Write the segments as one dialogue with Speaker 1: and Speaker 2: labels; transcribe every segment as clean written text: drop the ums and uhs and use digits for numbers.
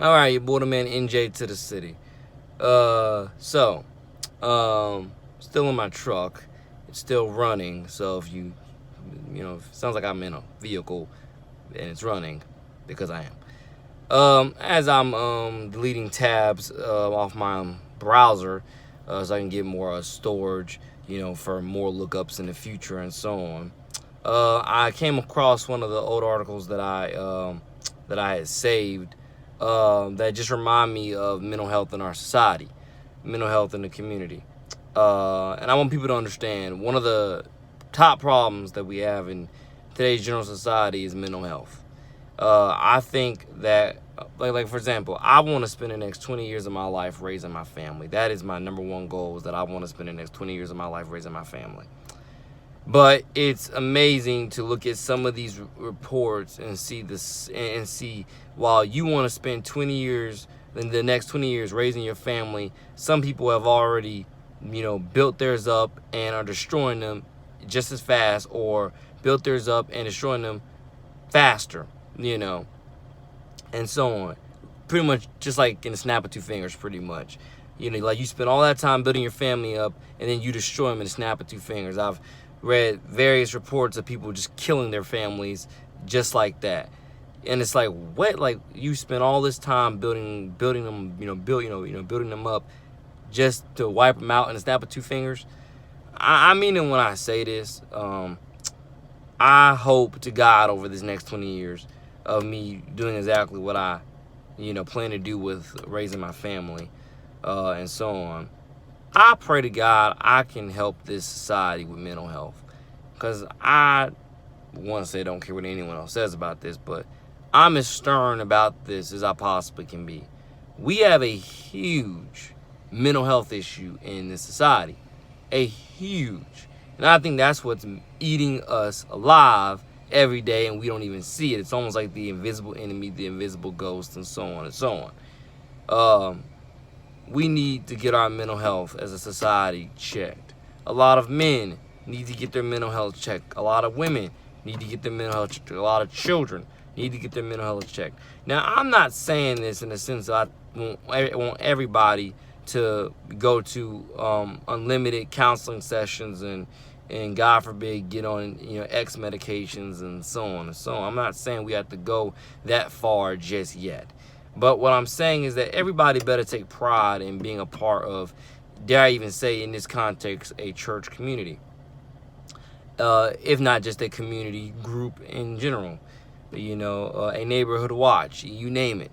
Speaker 1: All right, your boy the man NJ to the city. So, still in my truck. It's still running. So if it sounds like I'm in a vehicle and it's running because I am. As I'm deleting tabs off my browser, so I can get more storage, for more lookups in the future and so on. I came across one of the old articles that I had saved that just remind me of mental health in our society, mental health in the community. And I want people to understand one of the top problems that we have in today's general society is mental health. I think that, like for example, I want to spend the next 20 years of my life raising my family. That is my number one goal, is that I want to spend the next 20 years of my life raising my family. But it's amazing to look at some of these reports and see this and see, while you want to spend 20 years, in the next 20 years raising your family, some people have already, built theirs up and are destroying them just as fast, or built theirs up and destroying them faster, and so on. Pretty much just like in a snap of two fingers, pretty much. Like you spend all that time building your family up and then you destroy them in a snap of two fingers. I've read various reports of people just killing their families just like that. And it's like, what? Like, you spent all this time building them, building them up just to wipe them out in a snap of two fingers. I mean it when I say this. I hope to God over this next 20 years of me doing exactly what I, plan to do with raising my family, and so on. I pray to God I can help this society with mental health. Because I want to say, don't care what anyone else says about this, but I'm as stern about this as I possibly can be. We have a huge mental health issue in this society. A huge. And I think that's what's eating us alive every day, and we don't even see it. It's almost like the invisible enemy, the invisible ghost, and so on and so on. We need to get our mental health as a society checked. A lot of men need to get their mental health checked. A lot of women need to get their mental health checked. A lot of children need to get their mental health checked. Now, I'm not saying this in the sense that I want everybody to go to unlimited counseling sessions and God forbid get on X medications and so on and so on. I'm not saying we have to go that far just yet. But what I'm saying is that everybody better take pride in being a part of, dare I even say in this context, a church community. If not just a community group in general. A neighborhood watch, you name it.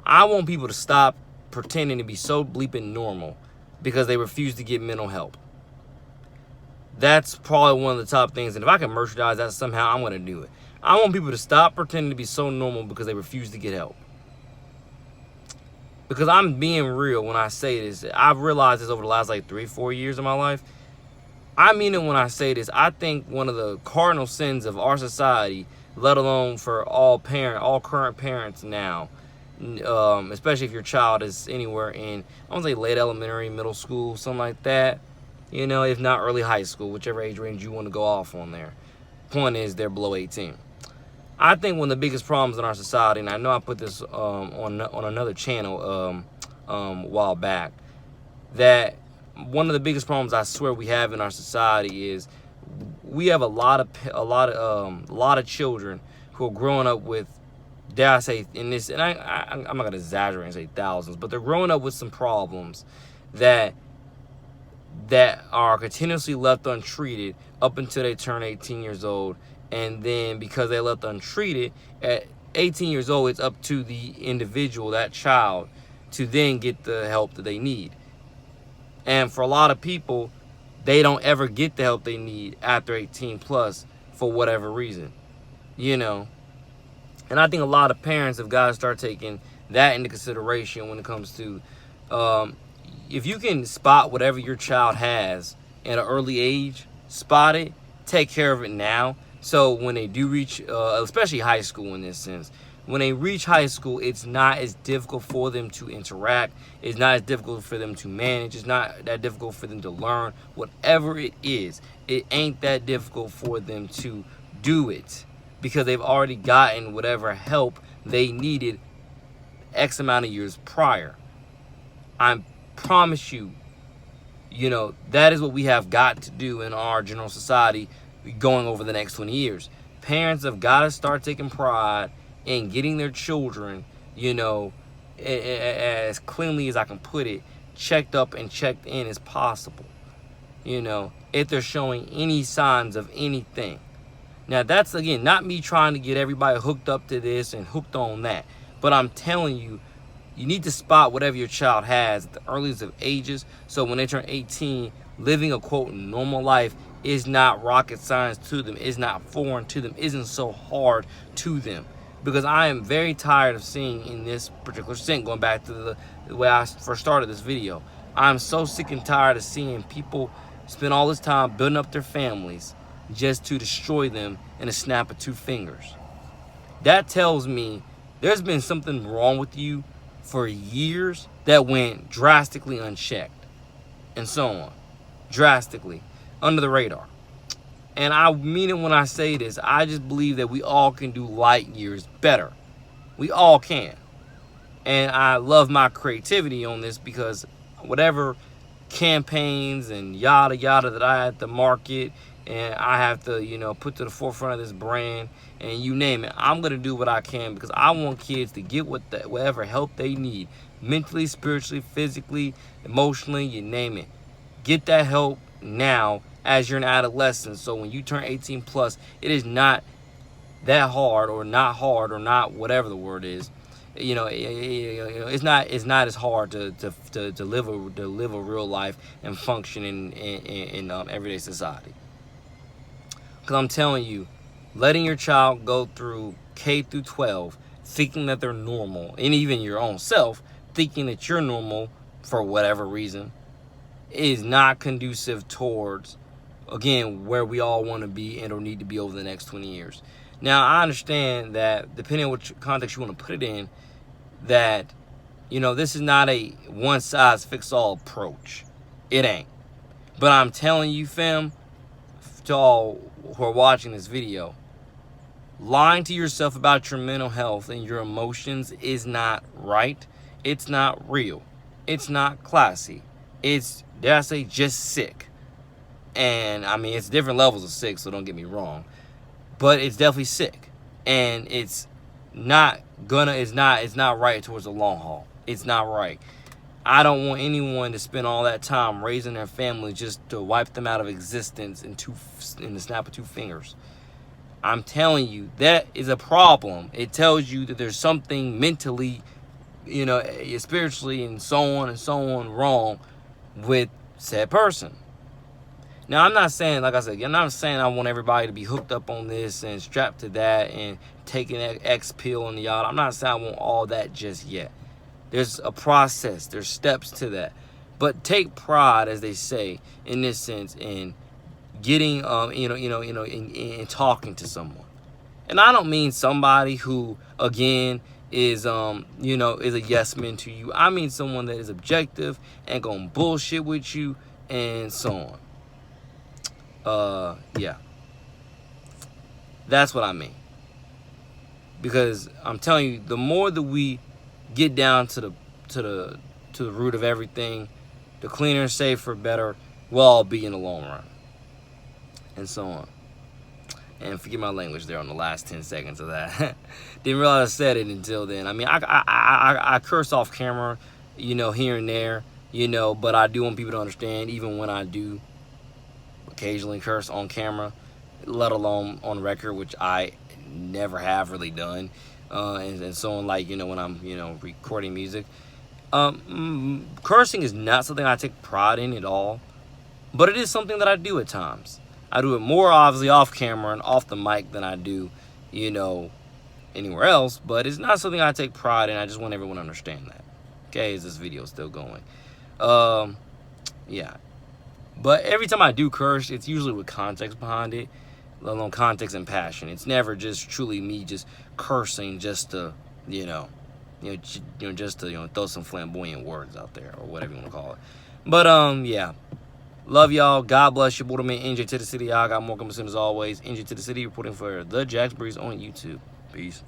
Speaker 1: I want people to stop pretending to be so bleeping normal because they refuse to get mental help. That's probably one of the top things. And if I can merchandise that somehow, I'm going to do it. I want people to stop pretending to be so normal because they refuse to get help. Because I'm being real when I say this. I've realized this over the last 3-4 years of my life. I mean it when I say this. I think one of the cardinal sins of our society, let alone for all current parents now, especially if your child is anywhere in, I want to say late elementary, middle school, something like that. If not early high school, whichever age range you want to go off on there. Point is, they're below 18. I think one of the biggest problems in our society, and I know I put this on another channel a while back, that one of the biggest problems I swear we have in our society is we have a lot of children who are growing up with, dare I say, in this, and I'm not gonna exaggerate and say thousands, but they're growing up with some problems that are continuously left untreated up until they turn 18 years old. And then because they left untreated, at 18 years old, it's up to the individual, that child, to then get the help that they need. And for a lot of people, they don't ever get the help they need after 18 plus for whatever reason. And I think a lot of parents have got to start taking that into consideration when it comes to, if you can spot whatever your child has at an early age, spot it, take care of it now. So when they do reach, especially high school in this sense, when they reach high school, it's not as difficult for them to interact. It's not as difficult for them to manage. It's not that difficult for them to learn. Whatever it is, it ain't that difficult for them to do it because they've already gotten whatever help they needed X amount of years prior. I promise you, you know, that is what we have got to do in our general society going over the next 20 years. Parents have got to start taking pride in getting their children, you know, as cleanly as I can put it, checked up and checked in as possible. You know, if they're showing any signs of anything. Now, that's, again, not me trying to get everybody hooked up to this and hooked on that. But I'm telling you, you need to spot whatever your child has at the earliest of ages. So when they turn 18, living a, quote, normal life is not rocket science to them, is not foreign to them, isn't so hard to them. Because I am very tired of seeing in this particular sense, going back to the way I first started this video, I'm so sick and tired of seeing people spend all this time building up their families just to destroy them in a snap of two fingers. That tells me there's been something wrong with you for years that went drastically unchecked, and so on. Drastically. Under the radar. And I mean it when I say this. I just believe that we all can do light years better. We all can. And I love my creativity on this, because whatever campaigns and yada yada that I have to market and I have to, you know, put to the forefront of this brand, and you name it, I'm going to do what I can, because I want kids to get whatever help they need, mentally, spiritually, physically, emotionally, you name it. Get that help now as you're an adolescent, so when you turn 18 plus, it is not that hard or not whatever the word is. You know, it's not as hard to live a real life and function in everyday society. Because I'm telling you, letting your child go through K through 12 thinking that they're normal, and even your own self thinking that you're normal for whatever reason, is not conducive towards, again, where we all want to be and or need to be over the next 20 years. Now, I understand that depending on which context you want to put it in, that, you know, this is not a one-size-fits-all approach. It ain't. But I'm telling you, fam, to all who are watching this video, lying to yourself about your mental health and your emotions is not right. It's not real. It's not classy. It's, dare I say, just sick. And I mean, it's different levels of sick, so don't get me wrong, but it's definitely sick, and it's not right towards the long haul. It's not right. I don't want anyone to spend all that time raising their family just to wipe them out of existence in the snap of two fingers. I'm telling you, that is a problem. It tells you that there's something mentally, you know, spiritually, and so on wrong with said person. Now, I'm not saying, like I said, I'm not saying I want everybody to be hooked up on this and strapped to that and taking X pill and the yada. I'm not saying I want all that just yet. There's a process. There's steps to that. But take pride, as they say, in this sense, in getting, in talking to someone. And I don't mean somebody who, again, is a yes man to you. I mean someone that is objective and gonna bullshit with you and so on. Yeah, that's what I mean. Because I'm telling you, the more that we get down to the root of everything, the cleaner, safer, better we'll all be in the long run, and so on. And forget my language there on the last 10 seconds of that. Didn't realize I said it until then. I mean, I curse off camera, you know, here and there, you know, but I do want people to understand, even when I do occasionally curse on camera, let alone on record, which I never have really done, and so on, like, you know, when I'm, you know, recording music. Cursing is not something I take pride in at all, but it is something that I do at times. I do it more obviously off camera and off the mic than I do, you know, anywhere else, but it's not something I take pride in. I just want everyone to understand that. Okay, is this video still going? Yeah. But every time I do curse, it's usually with context behind it, let alone context and passion. It's never just truly me just cursing just to, just to, throw some flamboyant words out there or whatever you want to call it. But, yeah. Love y'all. God bless you. Borderman NJ to the city. I got more coming soon as always. NJ to the city reporting for the Jax Breeze on YouTube. Peace.